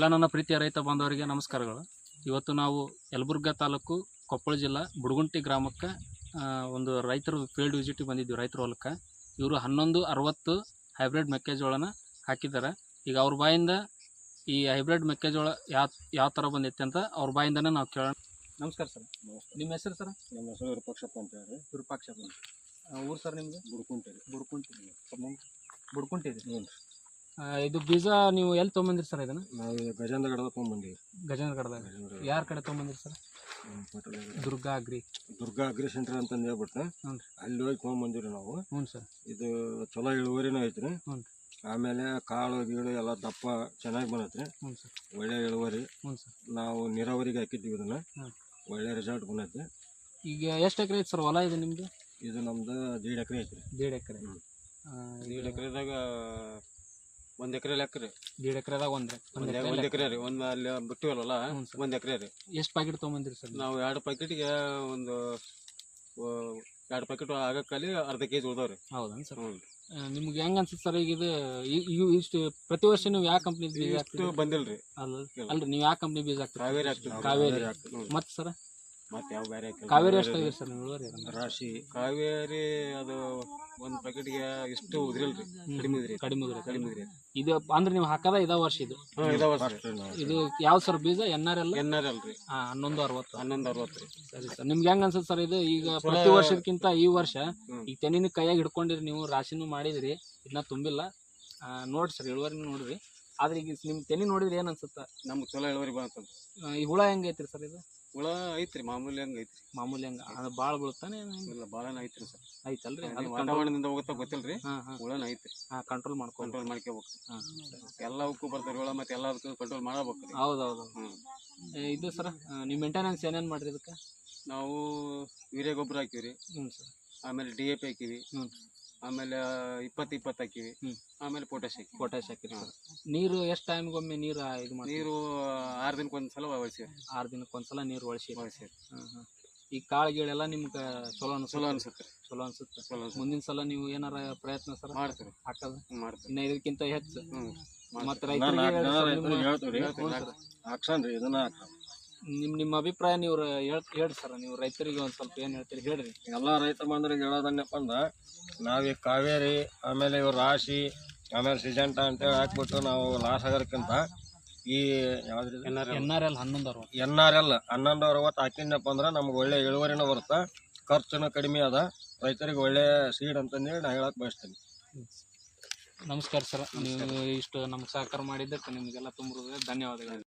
ಎಲ್ಲ ನನ್ನ ಪ್ರೀತಿಯ ರೈತ ಬಾಂಧವರಿಗೆ ನಮಸ್ಕಾರಗಳು. ಇವತ್ತು ನಾವು ಯಲಬುರ್ಗಾ ತಾಲೂಕು ಕೊಪ್ಪಳ ಜಿಲ್ಲಾ ಬುಡಗುಂಟಿ ಗ್ರಾಮಕ್ಕೆ ಒಂದು ರೈತರು ಫೀಲ್ಡ್ ವಿಸಿಟಿಗೆ ಬಂದಿದ್ವಿ. ರೈತರ ಹೊಲಕ್ಕೆ ಇವರು 1160 ಹೈಬ್ರಿಡ್ ಮೆಕ್ಕೆಜೋಳನ ಹಾಕಿದ್ದಾರೆ. ಈಗ ಅವ್ರ ಬಾಯಿಂದ ಈ ಹೈಬ್ರಿಡ್ ಮೆಕ್ಕೆಜೋಳ ಯಾವ ಥರ ಬಂದೈತೆ ಅಂತ ಅವ್ರ ಬಾಯಿಂದನೇ ನಾವು ಕೇಳೋಣ. ನಮಸ್ಕಾರ ಸರ್. ನಿಮ್ಮ ಹೆಸರು ಸರ್? ನಮ್ಮ ಹೆಸರು ವಿರೂಪಾಕ್ಷಪ್ಪ ಅಂತ ಹೇಳಿ. ವಿರೂಪಾಕ್ಷಪ್ಪ. ಊರು ಸರ್ ನಿಮ್ಮದು? ಬುಡಕುಂಟಿ ಇದೆ. ಹ್ಞೂ. ಇದು ಬೀಜ ನೀವು ಎಲ್ಲಿ ತೊಗೊಂಬಂದಿರಿ ಸರ್? ಇದನ್ನು ನಾವು ಗಜೇಂದ್ರಗಡದಾಗ ತೊಗೊಂಬಂದಿವಿ. ಗಜೇಂದ್ರಗಡದಾಗ ಯಾರ ಕಡೆ ತೊಗೊಂಬಂದಿರಿ ಸರ್? ದುರ್ಗಾ ಅಗ್ರಿ ಸೆಂಟರ್ ಅಂತಂದು ಹೇಳ್ಬಿಟ್ಟು ಅಲ್ಲಿ ಹೋಗಿ ತೊಗೊಂಬಂದಿವ್ರಿ ನಾವು. ಹ್ಞೂ ಸರ್. ಇದು ಚಲೋ ಇಳುವರಿನೂ ಐತ್ರಿ. ಹ್ಞೂ. ಆಮೇಲೆ ಕಾಳು ಗೀಳು ಎಲ್ಲ ದಪ್ಪ ಚೆನ್ನಾಗಿ ಬಂದೈತ್ರಿ. ಹ್ಞೂ ಸರ್. ಒಳ್ಳೆ ಇಳುವರಿ. ಹ್ಞೂ ಸರ್. ನಾವು ನೀರಾವರಿಗೆ ಹಾಕಿದ್ದೀವಿ ಇದನ್ನ. ಒಳ್ಳೆ ರಿಸಲ್ಟ್ ಬಂದೈತಿ. ಈಗ ಎಷ್ಟು ಎಕರೆ ಐತೆ ಸರ್ ಹೊಲ ಇದು ನಿಮ್ಮದು? ಇದು ನಮ್ದು 1.5 ಎಕರೆ ಐತ್ರಿ. 1.5 ಎಕರೆ. 1.5 ಎಕರೆದಾಗ 1 ಎಕರೆ ಲೆಕ್ಕ ರೀ. 1.5 ಎಕರೆದಾಗ 1 ಎಕರೆ ರೀ. ಒಂದು ಅಲ್ಲಿ ಬಿಟ್ಟಿವಲ್ಲ 1 ಎಕರೆ ರೀ. ಎಷ್ಟು ಪ್ಯಾಕೆಟ್ ತೊಗೊಂಬಂದಿರಿ ಸರ್? ನಾವು 2 ಪ್ಯಾಕೆಟ್ಗೆ ಒಂದು 2 ಪ್ಯಾಕೆಟ್ ಆಗಕ್ಕಲ್ಲಿ ಅರ್ಧ ಕೆಜಿ ಉಳ್ದವ್ರಿ. ಹೌದಾ ಸರ್? ನಿಮ್ಗೆ ಹೆಂಗ ಅನ್ಸುತ್ತೆ ಸರ್? ಈಗ ಇದು ಇಷ್ಟು ಪ್ರತಿ ವರ್ಷ ನೀವು ಯಾವ ಕಂಪ್ನಿ ಬೀಜ ಇಷ್ಟು ಬಂದಿಲ್ರಿ? ಅಲ್ರಿ, ನೀವು ಯಾವ ಕಂಪ್ನಿ ಬೀಜ ಹಾಕ್ತೀರಿ? ಕಾವೇರಿ ಹಾಕ್ತೀವಿ. ಕಾವೇರಿ. ಮತ್ತೆ ಸರ್ ಮತ್ತೆ ಯಾವ ಬೇರೆ ಕಾವೇರಿ ಎಷ್ಟಾಗಿದೆ ಸರ್ ನೀವು ಇಳುವರಿ? ರಾಶಿ ಕಾವೇರಿ ಅದು ಒಂದು ಪ್ಯಾಕೆಟ್ಗೆ ಇಷ್ಟು ಉದ್ರಿಲ್ರಿ. ಕಡಿಮೆ ಉದ್ರಿ. ಇದು ಅಂದ್ರೆ ನೀವು ಹಾಕದ ಇದ ವರ್ಷ ಇದು? ಇದು ಯಾವ ಸರ್ ಬೀಜ? NRL ಅಲ್ರಿ. 1160 ರೀ. ಸರಿ ಸರ್. ನಿಮ್ಗೆ ಹೆಂಗ ಅನ್ಸುತ್ತೆ ಸರ್ ಇದು? ಈಗ ಪ್ರತಿ ವರ್ಷಕ್ಕಿಂತ ಈ ವರ್ಷ ಈಗ ತೆನಿನ ಕೈಯಾಗಿ ಹಿಡ್ಕೊಂಡಿರಿ ನೀವು, ರಾಶಿನೂ ಮಾಡಿದ್ರಿ, ಇದನ್ನ ತುಂಬಿಲ್ಲ. ನೋಡ್ರಿ ಸರ್, ಇಳುವರಿನೂ ನೋಡ್ರಿ. ಆದ್ರೆ ಈಗ ನಿಮ್ ತೆನಿ ನೋಡಿದ್ರಿ ಏನ್ ಅನ್ಸುತ್ತ? ನಮ್ಗೆ ಚಲೋ ಇಳುವರಿ ಬಂತ. ಈ ಹುಳ ಹೆಂಗೈತ್ರಿ ಸರ್? ಇದು ಹುಳ ಐತ್ರಿ ಮಾಮೂಲಿ ಹಂಗ ಐತ್ರಿ. ಮಾಮೂಲಿ ಹಂಗ ಅದು ಭಾಳ ಬೀಳುತ್ತಾನೆ? ಇಲ್ಲ, ಭಾಳನ ಐತ್ರಿ ಸರ್. ಐತಲ್ರಿ? ವಾತಾವರಣದಿಂದ ಹೋಗುತ್ತಾ ಗೊತ್ತಿಲ್ರಿ. ಹುಳನ ಐತ್ರಿ. ಕಂಟ್ರೋಲ್ ಮಾಡ್ಕೋಬೇಕು. ಎಲ್ಲವಕ್ಕೂ ಬರ್ತಾರೆ ಹುಳ, ಮತ್ತೆ ಎಲ್ಲದಕ್ಕೂ ಕಂಟ್ರೋಲ್ ಮಾಡಬೇಕು. ಹೌದೌದು. ಇದು ಸರ್, ನೀವು ಮೇಂಟೆನೆನ್ಸ್ ಏನೇನ್ ಮಾಡ್ರಿ ಇದಕ್ಕೆ? ನಾವು ಯೂರಿಯಾ ಗೊಬ್ಬರ ಹಾಕಿವ್ರಿ. ಹ್ಞೂ ಸರ್. ಆಮೇಲೆ DAP ಹಾಕಿವಿ. ಹ್ಞೂ. ಆಮೇಲೆ 20 ಹಾಕಿವಿ. ಆಮೇಲೆ ಪೊಟ್ಯಾಶ್ ಹಾಕಿವಿ. ನೀರು ಎಷ್ಟು ಟೈಮ್ಗೊಮ್ಮೆ ನೀರು ಇದು ಮಾಡಿ? ನೀರು 6 ದಿನಕ್ಕೊಂದ್ಸಲ ಒಳಸಿವಿ. 6 ದಿನಕ್ಕೊಂದ್ಸಲ ನೀರು ಒಳಸಿ. ಈ ಕಾಳು ಗೀಳೆಲ್ಲ ನಿಮ್ಗೆ ಚಲೋ ಅನ್ಸುತ್ತೆ? ಚಲೋ ಅನ್ಸುತ್ತೆ. ಮುಂದಿನ ಸಲ ನೀವು ಏನಾರ ಪ್ರಯತ್ನ ಸರ್ ಮಾಡ್ತೀವಿ ಹಾಕೋದು? ಮಾಡ್ತೀವಿ. ಇನ್ನ ಇದಕ್ಕಿಂತ ಹೆಚ್ಚು ಮತ್ತೆ ನಿಮ್ಮ ಅಭಿಪ್ರಾಯ ನೀವು ಹೇಳ್ರಿ ಸರ್. ನೀವು ರೈತರಿಗೆ ಒಂದ್ ಸ್ವಲ್ಪ ಏನ್ ಹೇಳ್ತೀರಿ ಹೇಳ್ರಿ. ಎಲ್ಲಾ ರೈತ ಬಂದ್ರಿಗೆ ಹೇಳೋದನ್ನಪ್ಪ ಅಂದ್ರ, ನಾವ್ ಈ ಕಾವೇರಿ ಆಮೇಲೆ ಇವ್ರ ರಾಶಿ ಆಮೇಲೆ ಸಿಜೆಂಟ ಅಂತೇಳಿ ಹಾಕ್ಬಿಟ್ಟು ನಾವು ಲಾಸ್ ಆಗೋದಕ್ಕಿಂತ ಈ ಯಾವ್ದ್ರಿ NRL 1160 1160 ಹಾಕಿದ್ನಪ್ಪ ಅಂದ್ರ ನಮ್ಗೆ ಒಳ್ಳೆ ಇಳುವರಿನೂ ಬರುತ್ತೆ, ಖರ್ಚುನು ಕಡಿಮೆ ಅದ, ರೈತರಿಗೆ ಒಳ್ಳೆ ಸೀಡ್ ಅಂತಂದೇಳಿ ನಾ ಹೇಳಕ್ ಬಯಸ್ತೀನಿ. ನಮಸ್ಕಾರ ಸರ್. ನೀವು ಇಷ್ಟು ನಮ್ಗೆ ಸಹಕಾರ ಮಾಡಿದ್ದಕ್ಕೆ ನಿಮಗೆಲ್ಲ ತುಂಬ ಧನ್ಯವಾದಗಳು.